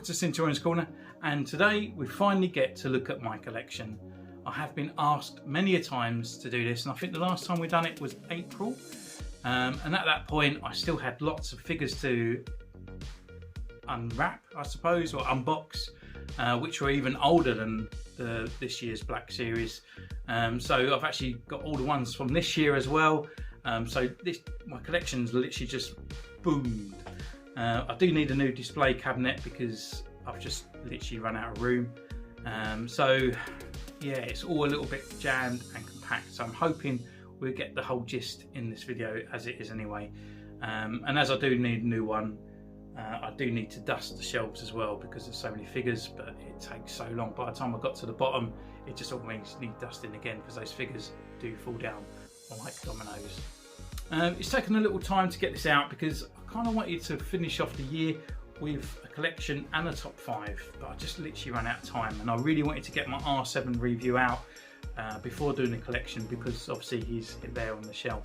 to Centurion's Corner, and today we finally get to look at my collection. I have been asked many a times to do this, and I think the last time we done it was April, and at that point I still had lots of figures to unwrap, I suppose, or unbox, which were even older than this year's Black Series. So I've actually got all the ones from this year as well. So my collection's literally just boomed. I do need a new display cabinet because I've just literally run out of room. So yeah, it's all a little bit jammed and compact. So I'm hoping we'll get the whole gist in this video, as it is anyway. And as I do need a new one, I do need to dust the shelves as well because there's so many figures, but it takes so long. By the time I got to the bottom, it just all means need dusting again because those figures do fall down like dominoes. It's taken a little time to get this out because I kind of wanted to finish off the year with a collection and a top 5, but I just literally ran out of time, and I really wanted to get my R7 review out before doing the collection because obviously he's there on the shelf.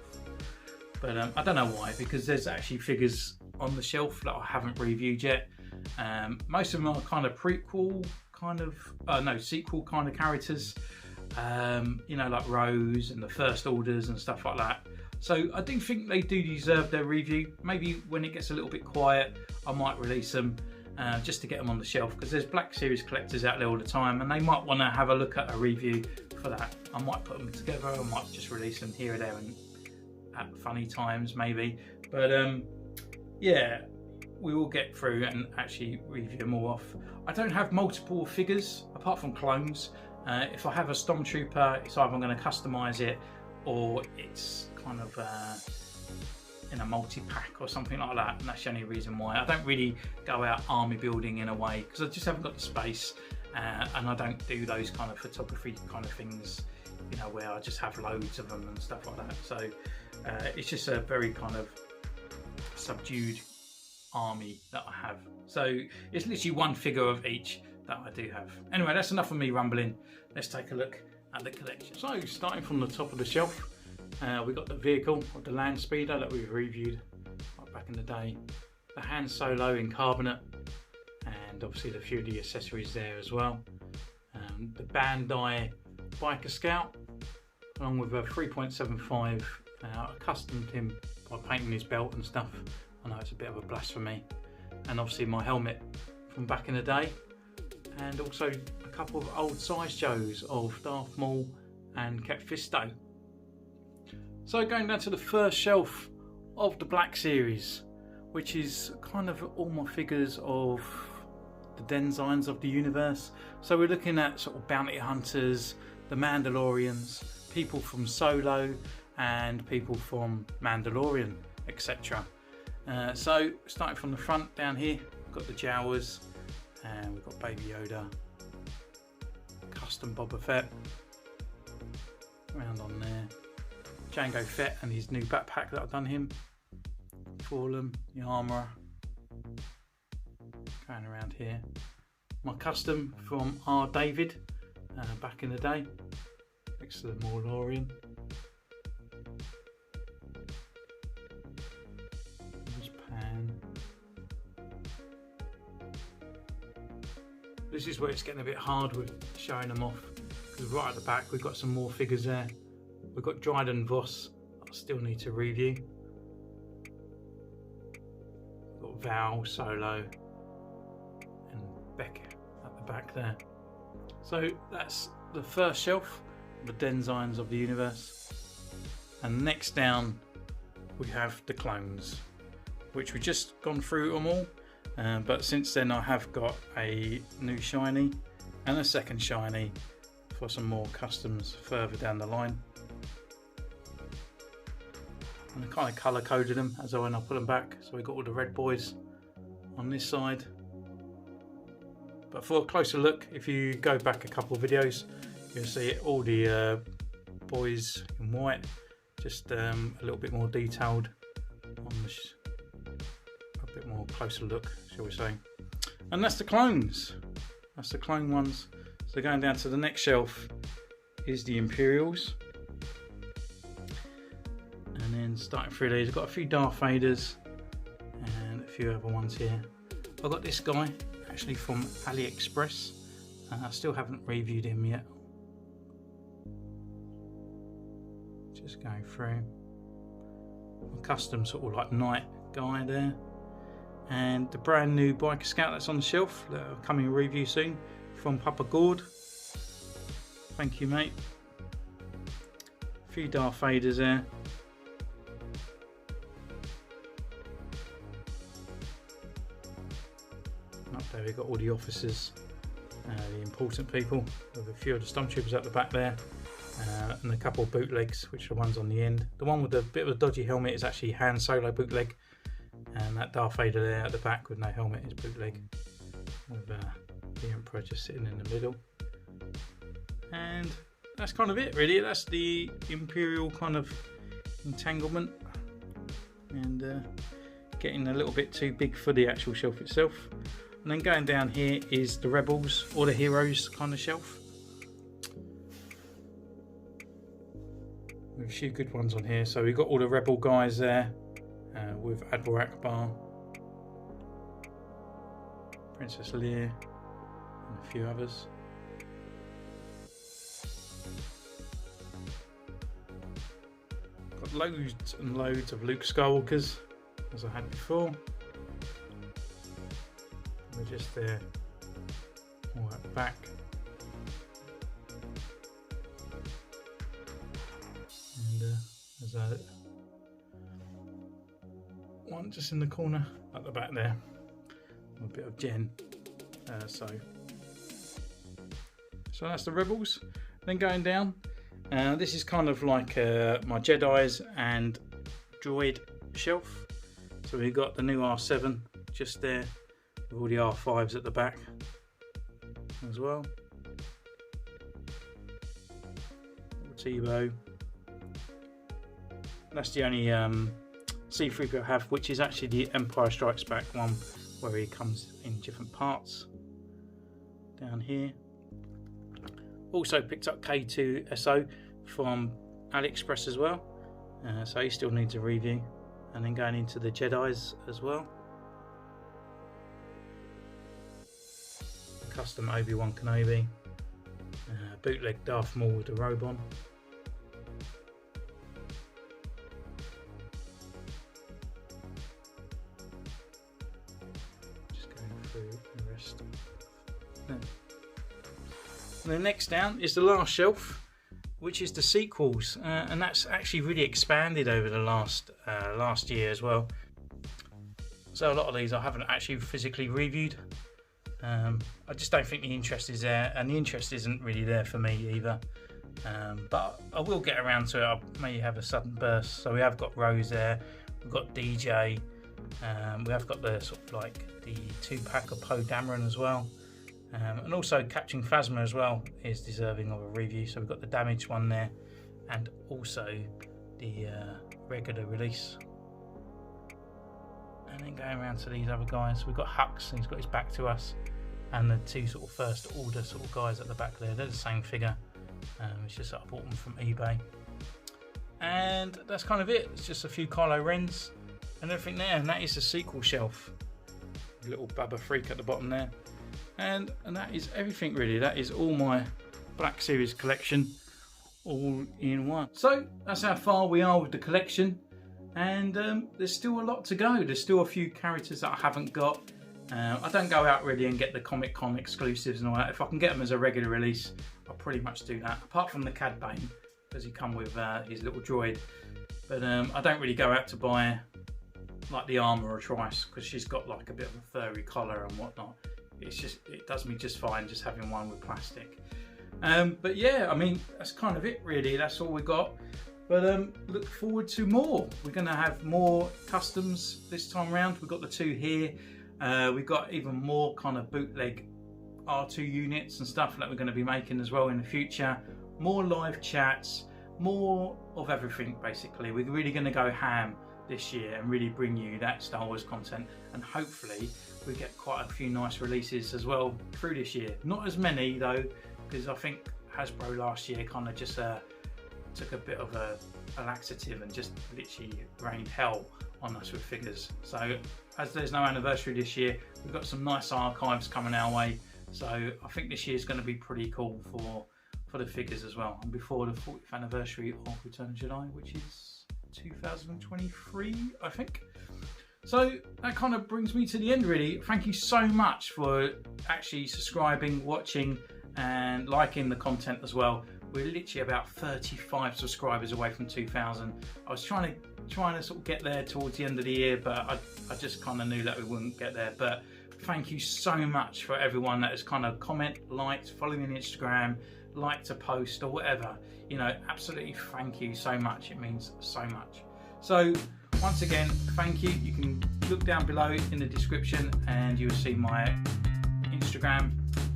But I don't know why, because there's actually figures on the shelf that I haven't reviewed yet. Most of them are kind of prequel sequel kind of characters, you know, like Rose and the First Orders and stuff like that. So I do think they do deserve their review. Maybe when it gets a little bit quiet, I might release them just to get them on the shelf, because there's Black Series collectors out there all the time and they might want to have a look at a review for that. I might put them together, I might just release them here or there and at funny times maybe. But yeah, we will get through and actually review them all off. I don't have multiple figures apart from clones. If I have a Stormtrooper, it's either I'm going to customise it or it's kind of in a multi-pack or something like that, and that's the only reason why. I don't really go out army building in a way because I just haven't got the space, and I don't do those kind of photography kind of things, you know, where I just have loads of them and stuff like that. So it's just a very kind of subdued army that I have. So it's literally one figure of each that I do have. Anyway, that's enough of me rambling. Let's take a look at the collection. So starting from the top of the shelf, we got the vehicle of the Land Speeder that we've reviewed right back in the day, the Han Solo in carbonate, and obviously a few of the accessories there as well. The Bandai Biker Scout, along with a 3.75. I customed him by painting his belt and stuff. I know it's a bit of a blasphemy. And obviously my helmet from back in the day, and also a couple of old size Joes of Darth Maul and Cat Fisto. So going down to the first shelf of the Black Series, which is kind of all my figures of the Denizens of the universe. So we're looking at sort of bounty hunters, the Mandalorians, people from Solo and people from Mandalorian, etc. So starting from the front down here, we've got the Jawas, and we've got Baby Yoda, custom Boba Fett, round on there, Jango Fett and his new backpack that I've done him for them, the armourer, going around here, my custom from R. David back in the day, next to the Mandalorian. This is where it's getting a bit hard with showing them off, because right at the back we've got some more figures there. We've got Dryden Voss I still need to review. We've got Val, Solo and Becca at the back there. So that's the first shelf, the Denizens of the universe. And next down we have the clones, which we've just gone through them all. But since then I have got a new shiny and a second shiny for some more customs further down the line. And I kind of colour coded them as I put them back. So we got all the red boys on this side. But for a closer look, if you go back a couple of videos, you'll see all the boys in white, just a little bit more detailed on the a bit more closer look, shall we say. And that's the clones. That's the clone ones. So going down to the next shelf is the Imperials. And then starting through these, I've got a few Darth Vaders and a few other ones here. I've got this guy, actually from AliExpress. I still haven't reviewed him yet. Just going through. A custom sort of like night guy there. And the brand new Biker Scout that's on the shelf, coming in review soon, from Papa Gord. Thank you, mate. A few Darth Vaders there. Up there we've got all the officers, the important people, with a few of the Stormtroopers at the back there, and a couple of bootlegs, which are the ones on the end. The one with a bit of a dodgy helmet is actually Han Solo bootleg, and that Darth Vader there at the back with no helmet is bootleg, with the Emperor just sitting in the middle. And that's kind of it really. That's the Imperial kind of entanglement, and getting a little bit too big for the actual shelf itself. And then going down here is the Rebels or the Heroes kind of shelf, with a few good ones on here. So we've got all the Rebel guys there, with Admiral Akbar, Princess Leia, and a few others. Got loads and loads of Luke Skywalkers, as I had before. We're just there, all at the back. And there's one just in the corner at the back there, a bit of Jen. So that's the Rebels. Then going down, this is kind of like my Jedi's and droid shelf. So we've got the new R7 just there, with all the R5s at the back as well. Tebow. That's the only C-3PO I have, which is actually the Empire Strikes Back one, where he comes in different parts. Down here. Also picked up K2SO from AliExpress as well, so he still needs a review. And then going into the Jedi's as well. Custom Obi-Wan Kenobi, bootleg Darth Maul with the robe on. Just going through the rest. And then next down is the last shelf, which is the sequels, and that's actually really expanded over the last year as well. So a lot of these I haven't actually physically reviewed. I just don't think the interest is there, and the interest isn't really there for me either. But I will get around to it. I may have a sudden burst. So we have got Rose there, we've got DJ, we have got the sort of like the 2-pack of Poe Dameron as well, and also Captain Phasma as well is deserving of a review. So we've got the damaged one there, and also the regular release. And then going around to these other guys, we've got Hux, and he's got his back to us, and the two sort of first order sort of guys at the back there. They're the same figure. It's just that I bought them from eBay. And that's kind of it. It's just a few Kylo Rens and everything there, and that is the sequel shelf. A little Baba Freak at the bottom there. And that is everything really. That is all my Black Series collection, all in one. So that's how far we are with the collection. And there's still a lot to go. There's still a few characters that I haven't got. I don't go out really and get the Comic-Con exclusives and all that. If I can get them as a regular release, I'll pretty much do that. Apart from the Cad Bane, because he come with his little droid. But I don't really go out to buy like the armor or Trice, because she's got like a bit of a furry collar and whatnot. It does me just fine just having one with plastic. But yeah, I mean, that's kind of it really. That's all we got. But look forward to more. We're going to have more customs this time around. We've got the two here. We've got even more kind of bootleg R2 units and stuff that we're going to be making as well in the future. More live chats, more of everything basically. We're really going to go ham this year and really bring you that Star Wars content. And hopefully we get quite a few nice releases as well through this year. Not as many though, because I think Hasbro last year kind of just took a bit of a laxative and just literally rained hell on us with figures. So as there's no anniversary this year, we've got some nice archives coming our way. So I think this year is going to be pretty cool for the figures as well. And before the 40th anniversary of Return of the Jedi, which is 2023, I think. So that kind of brings me to the end really. Thank you so much for actually subscribing, watching and liking the content as well. We're literally about 35 subscribers away from 2,000. I was trying to sort of get there towards the end of the year, but I just kind of knew that we wouldn't get there. But thank you so much for everyone that has kind of liked, following me on Instagram, liked a post or whatever. You know, absolutely thank you so much. It means so much. So once again, thank you. You can look down below in the description and you'll see my Instagram.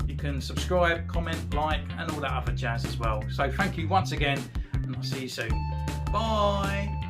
You can subscribe, comment, like, and all that other jazz as well. So thank you once again, and I'll see you soon. Bye.